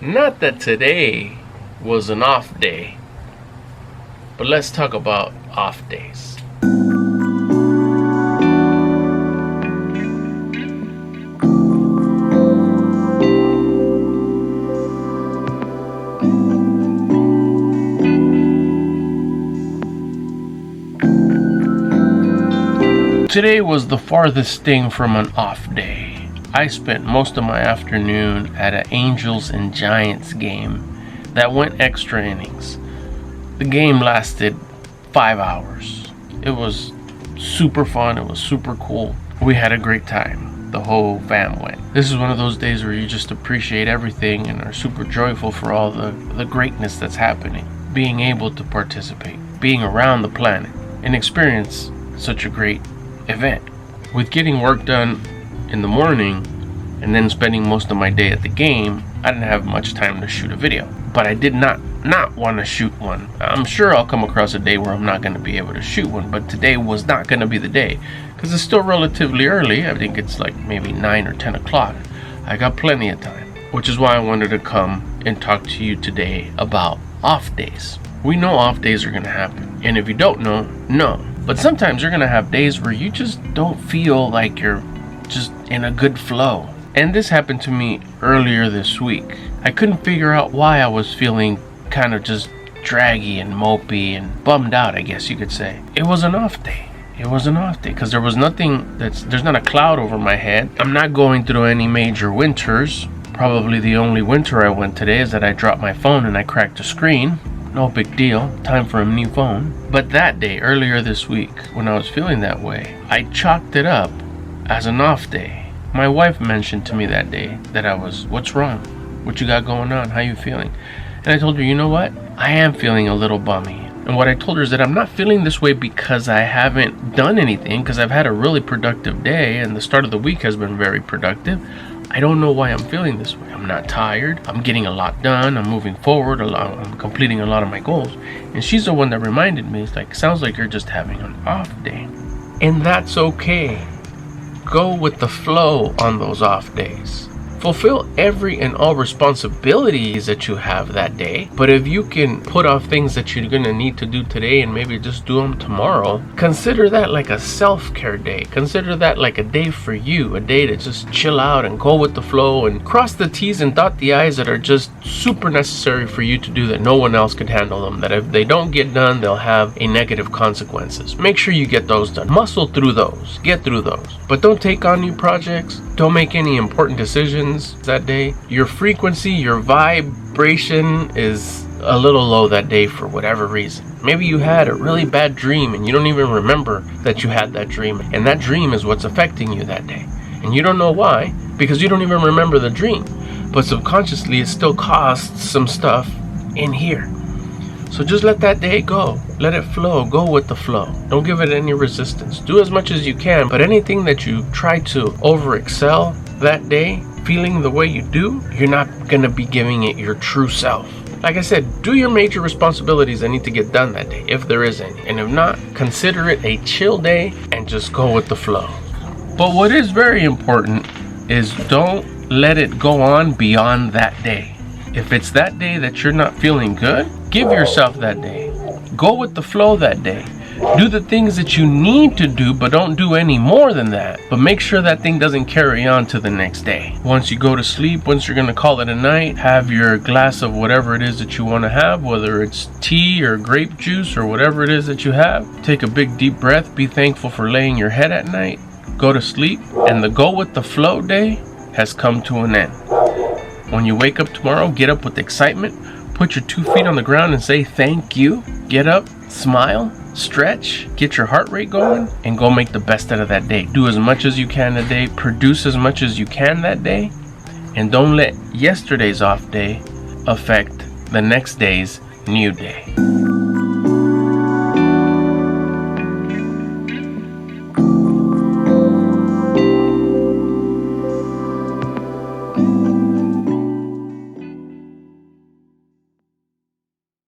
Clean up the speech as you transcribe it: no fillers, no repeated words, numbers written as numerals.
Not that today was an off day, but let's talk about off days. Today was the farthest thing from an off day. I spent most of my afternoon at an Angels and Giants game that went extra innings. The game lasted 5 hours. It was super fun. It was super cool. We had a great time. The whole fam went. This is one of those days where you just appreciate everything and are super joyful for all the greatness that's happening. Being able to participate, being around the planet, and experience such a great event. With getting work done in the morning and then spending most of my day at the game, I didn't have much time to shoot a video. But I did not want to shoot one. I'm sure I'll come across a day where I'm not going to be able to shoot one, but today was not going to be the day because it's still relatively early. I think it's like maybe 9 or 10 o'clock. I got plenty of time, which is why I wanted to come and talk to you today about off days. We know off days are going to happen, and if you don't know, no. But sometimes you're going to have days where you just don't feel like you're just in a good flow. And this happened to me earlier this week. I couldn't figure out why I was feeling kind of just draggy and mopey and bummed out, I guess you could say. It was an off day. It was an off day because there was nothing there's not a cloud over my head. I'm not going through any major winters. Probably the only winter I went today is that I dropped my phone and I cracked the screen. No big deal, time for a new phone. But that day, earlier this week, when I was feeling that way, I chalked it up as an off day. My wife mentioned to me that day that what's wrong? What you got going on? How you feeling? And I told her, you know what? I am feeling a little bummy. And what I told her is that I'm not feeling this way because I haven't done anything, because I've had a really productive day and the start of the week has been very productive. I don't know why I'm feeling this way. I'm not tired. I'm getting a lot done. I'm moving forward a lot. I'm completing a lot of my goals. And she's the one that reminded me, it's like, sounds like you're just having an off day. And that's okay. Go with the flow on those off days. Fulfill every and all responsibilities that you have that day. But if you can put off things that you're going to need to do today and maybe just do them tomorrow, consider that like a self-care day. Consider that like a day for you, a day to just chill out and go with the flow and cross the T's and dot the I's that are just super necessary for you to do, that no one else could handle them, that if they don't get done, they'll have a negative consequences. Make sure you get those done. Muscle through those. Get through those. But don't take on new projects. Don't make any important decisions that day. Your frequency, your vibration is a little low that day for whatever reason. Maybe you had a really bad dream and you don't even remember that you had that dream, and that dream is what's affecting you that day, and you don't know why because you don't even remember the dream, but subconsciously it still caused some stuff in here. So just let that day go. Let it flow. Go with the flow. Don't give it any resistance. Do as much as you can, but anything that you try to over excel that day, feeling the way you do, you're not going to be giving it your true self. Like I said, do your major responsibilities that need to get done that day, if there is any. And if not, consider it a chill day and just go with the flow. But what is very important is don't let it go on beyond that day. If it's that day that you're not feeling good, give yourself that day. Go with the flow that day. Do the things that you need to do, but don't do any more than that. But make sure that thing doesn't carry on to the next day. Once you go to sleep, once you're going to call it a night, have your glass of whatever it is that you want to have, whether it's tea or grape juice or whatever it is that you have. Take a big deep breath. Be thankful for laying your head at night. Go to sleep. And the go with the flow day has come to an end. When you wake up tomorrow, get up with excitement. Put your 2 feet on the ground and say thank you. Get up, smile, stretch, get your heart rate going, and go make the best out of that day. Do as much as you can today. Produce as much as you can that day. And don't let yesterday's off day affect the next day's new day.